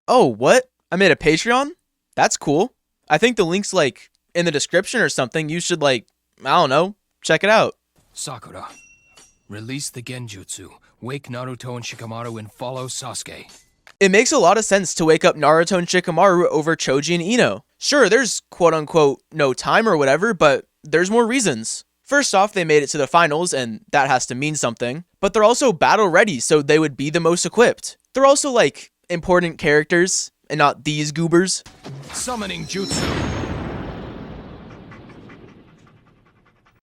Oh, what? I made a Patreon? That's cool. I think the link's like in the description or something. You should I don't know, check it out. Sakura, release the Genjutsu, wake Naruto and Shikamaru and follow Sasuke. It makes a lot of sense to wake up Naruto and Shikamaru over Choji and Ino. Sure, there's quote-unquote no time or whatever, but there's more reasons. First off, they made it to the finals, and that has to mean something. But they're also battle-ready, so they would be the most equipped. They're also, important characters, and not these goobers. Summoning Jutsu.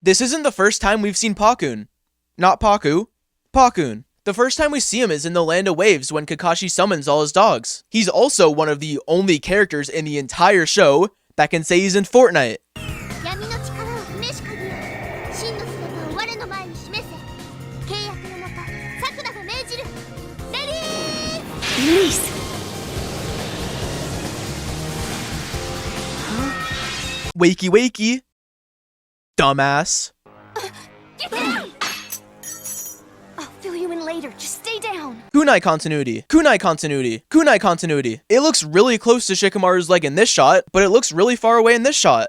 This isn't the first time we've seen Pakun. Not Paku. Pakun. The first time we see him is in the Land of Waves when Kakashi summons all his dogs. He's also one of the only characters in the entire show that can say he's in Fortnite. Wakey wakey. Dumbass. Get down! I'll fill you in later. Just stay down. Kunai continuity. Kunai continuity. Kunai continuity. It looks really close to Shikamaru's leg in this shot, but it looks really far away in this shot.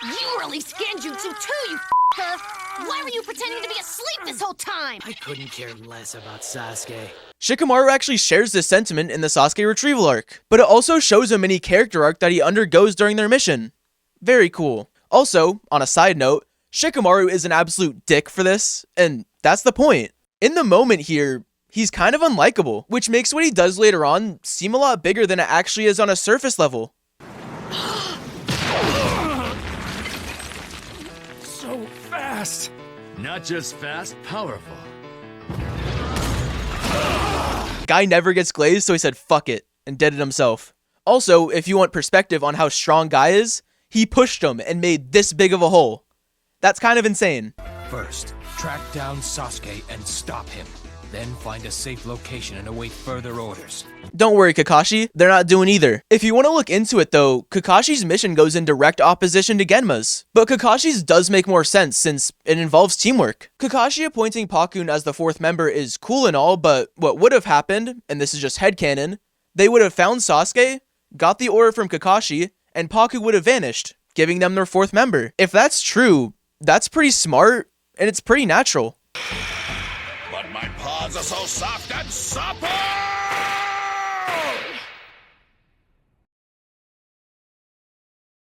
You released Genjutsu too, you f***er! Why were you pretending to be asleep this whole time? I couldn't care less about Sasuke. Shikamaru actually shares this sentiment in the Sasuke retrieval arc, but it also shows a mini character arc that he undergoes during their mission. Very cool. Also, on a side note, Shikamaru is an absolute dick for this, and that's the point. In the moment here, he's kind of unlikable, which makes what he does later on seem a lot bigger than it actually is on a surface level. So fast. Not just fast, powerful. Guy never gets glazed, so he said fuck it, and did it himself. Also, if you want perspective on how strong Guy is, he pushed him and made this big of a hole. That's kind of insane. First, track down Sasuke and stop him. Then find a safe location and await further orders. Don't worry, Kakashi, they're not doing either. If you want to look into it though, Kakashi's mission goes in direct opposition to Genma's. But Kakashi's does make more sense since it involves teamwork. Kakashi appointing Pakun as the fourth member is cool and all, but what would have happened, and this is just headcanon, they would have found Sasuke, got the order from Kakashi, and Paku would have vanished, giving them their fourth member. If that's true, that's pretty smart, and it's pretty natural. But my paws are so soft and supple!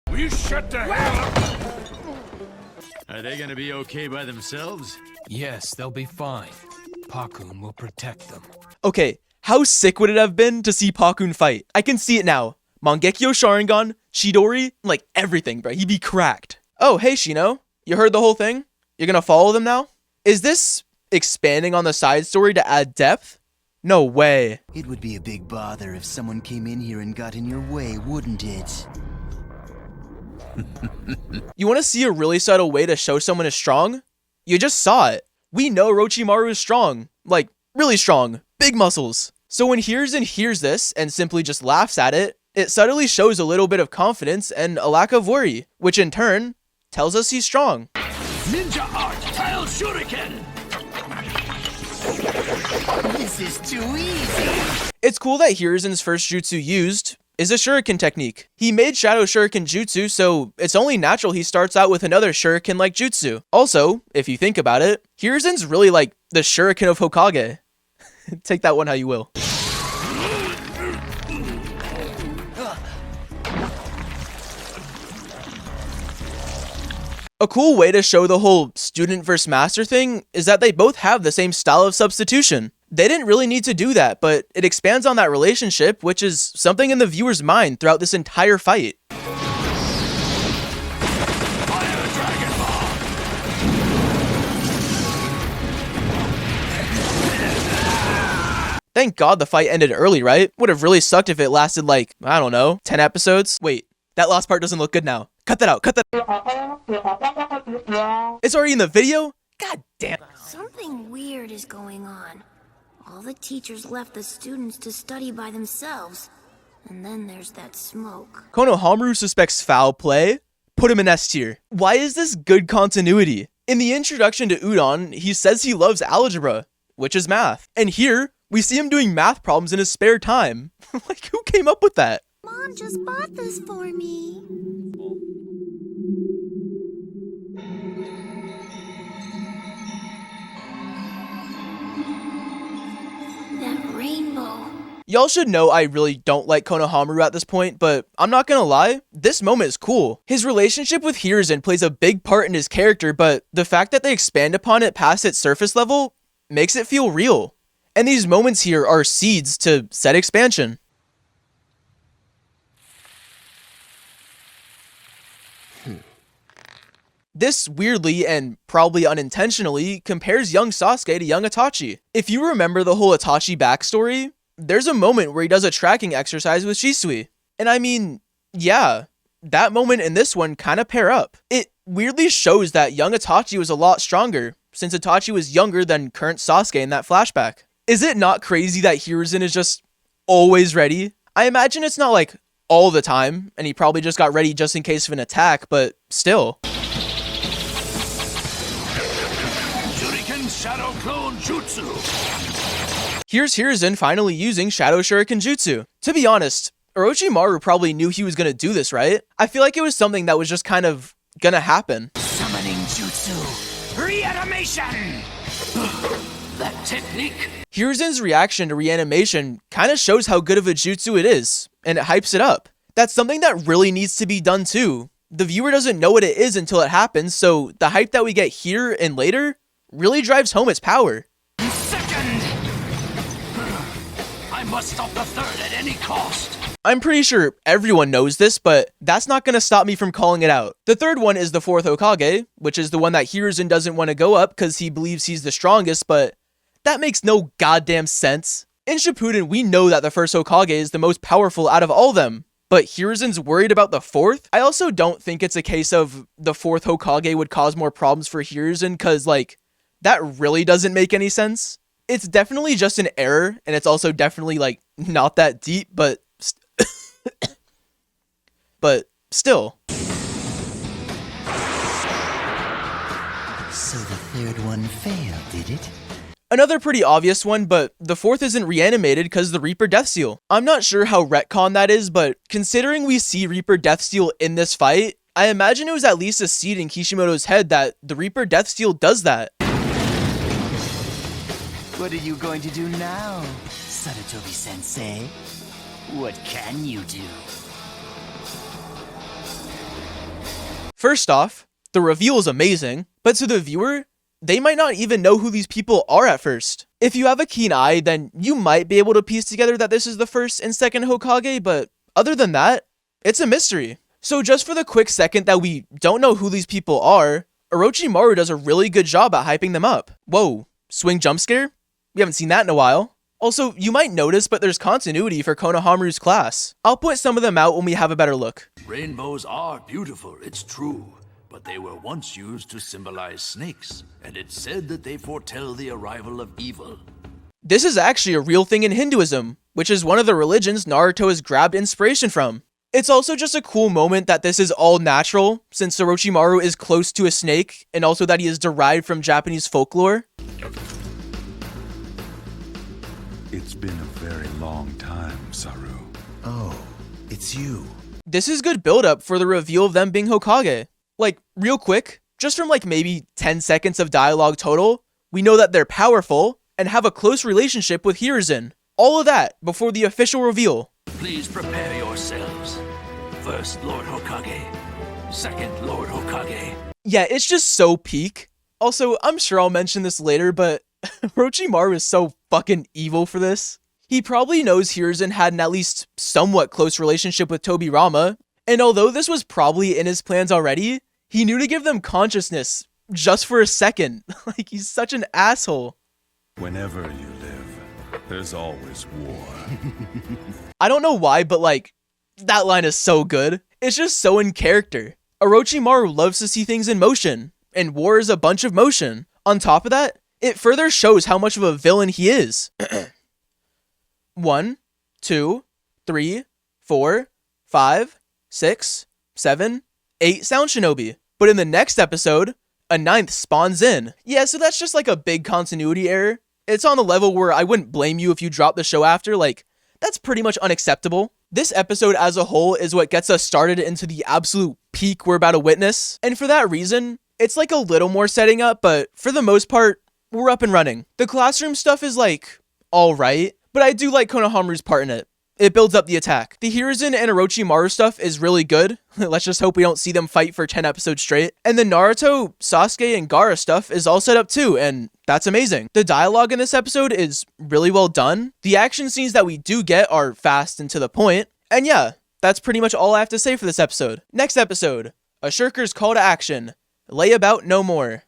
Will you shut the hell up? Are they gonna be okay by themselves? Yes, they'll be fine. Pakun will protect them. Okay, how sick would it have been to see Pakun fight? I can see it now. Mangekyo Sharingan, Chidori, everything, bro. He'd be cracked. Oh, hey, Shino. You heard the whole thing? You're gonna follow them now? Is this expanding on the side story to add depth? No way. It would be a big bother if someone came in here and got in your way, wouldn't it? You want to see a really subtle way to show someone is strong? You just saw it. We know Orochimaru is strong. Really strong. Big muscles. So when Hiruzen hears this and simply just laughs at it, it subtly shows a little bit of confidence and a lack of worry, which in turn tells us he's strong. Ninja art, tail shuriken! This is too easy. It's cool that Hiruzen's first jutsu used is a shuriken technique. He made Shadow Shuriken Jutsu, so it's only natural he starts out with another shuriken-like jutsu. Also, if you think about it, Hiruzen's really like the shuriken of Hokage. Take that one how you will. A cool way to show the whole student versus master thing is that they both have the same style of substitution. They didn't really need to do that, but it expands on that relationship, which is something in the viewer's mind throughout this entire fight. Thank God the fight ended early, right? Would have really sucked if it lasted I don't know, 10 episodes? Wait, that last part doesn't look good now. Cut that out, cut that out. It's already in the video? God damn. Something weird is going on. All the teachers left the students to study by themselves. And then there's that smoke. Konohamaru suspects foul play? Put him in S tier. Why is this good continuity? In the introduction to Udon, he says he loves algebra. which is math. And here, we see him doing math problems in his spare time. Like, who came up with that? Mom just bought this for me. That rainbow. Y'all should know I really don't like Konohamaru at this point, but I'm not gonna lie, this moment is cool. His relationship with Hiruzen plays a big part in his character, but the fact that they expand upon it past its surface level makes it feel real. And these moments here are seeds to set expansion. This weirdly and probably unintentionally compares young Sasuke to young Itachi. If you remember the whole Itachi backstory, there's a moment where he does a tracking exercise with Shisui. And I mean, yeah, that moment and this one kind of pair up. It weirdly shows that young Itachi was a lot stronger, since Itachi was younger than current Sasuke in that flashback. Is it not crazy that Hiruzen is just always ready? I imagine it's not like all the time, and he probably just got ready just in case of an attack, but still. Shadow Clone Jutsu. Here's Hiruzen finally using Shadow Shuriken Jutsu. To be honest, Orochimaru probably knew he was gonna do this, right? I feel like it was something that was just kind of gonna happen. Summoning Jutsu. Reanimation. That technique. Hiruzen's reaction to Reanimation kind of shows how good of a jutsu it is, and it hypes it up. That's something that really needs to be done too. The viewer doesn't know what it is until it happens, so the hype that we get here and later really drives home its power. Second! I must stop the third at any cost. I'm pretty sure everyone knows this, but that's not going to stop me from calling it out. The third one is the fourth Hokage, which is the one that Hiruzen doesn't want to go up because he believes he's the strongest, but that makes no goddamn sense. In Shippuden, we know that the first Hokage is the most powerful out of all of them, but Hiruzen's worried about the fourth? I also don't think it's a case of the fourth Hokage would cause more problems for Hiruzen, because, like, that really doesn't make any sense. It's definitely just an error, and it's also definitely, like, not that deep, but but still. So the third one failed, did it? Another pretty obvious one, but the fourth isn't reanimated because the Reaper Death Seal. I'm not sure how retcon that is, but considering we see Reaper Death Seal in this fight, I imagine it was at least a seed in Kishimoto's head that the Reaper Death Seal does that. What are you going to do now, Sarutobi-sensei? What can you do? First off, the reveal is amazing, but to the viewer, they might not even know who these people are at first. If you have a keen eye, then you might be able to piece together that this is the first and second Hokage, but other than that, it's a mystery. So just for the quick second that we don't know who these people are, Orochimaru does a really good job at hyping them up. Whoa, swing jump scare? We haven't seen that in a while. Also, you might notice, but there's continuity for Konohamaru's class. I'll point some of them out when we have a better look. Rainbows are beautiful, it's true. But they were once used to symbolize snakes, and it's said that they foretell the arrival of evil. This is actually a real thing in Hinduism, which is one of the religions Naruto has grabbed inspiration from. It's also just a cool moment that this is all natural, since Orochimaru is close to a snake, and also that he is derived from Japanese folklore. It's been a very long time, Saru. Oh, it's you. This is good buildup for the reveal of them being Hokage. Like, real quick, just from like maybe 10 seconds of dialogue total, we know that they're powerful and have a close relationship with Hiruzen. All of that before the official reveal. Please prepare yourselves. First Lord Hokage, second Lord Hokage. Yeah, it's just so peak. Also, I'm sure I'll mention this later, but Orochimaru is so fucking evil for this. He probably knows Hiruzen had an at least somewhat close relationship with Tobirama, and although this was probably in his plans already, he knew to give them consciousness just for a second. Like, he's such an asshole. Whenever you live, there's always war. I don't know why, but like, that line is so good. It's just so in character. Orochimaru loves to see things in motion, and war is a bunch of motion. On top of that, it further shows how much of a villain he is. 1, 2, 3, 4, 5, 6, 7, 8 sound shinobi. But in the next episode, a 9th spawns in. Yeah, so that's just like a big continuity error. It's on the level where I wouldn't blame you if you dropped the show after, like, that's pretty much unacceptable. This episode as a whole is what gets us started into the absolute peak we're about to witness, and for that reason, it's like a little more setting up, but for the most part, we're up and running. The classroom stuff is like, alright, but I do like Konohamaru's part in it. It builds up the attack. The Hiruzen and Orochimaru stuff is really good. Let's just hope we don't see them fight for 10 episodes straight. And the Naruto, Sasuke, and Gaara stuff is all set up too, and that's amazing. The dialogue in this episode is really well done. The action scenes that we do get are fast and to the point. And yeah, that's pretty much all I have to say for this episode. Next episode, a Shirker's Call to Action. Lay about no more.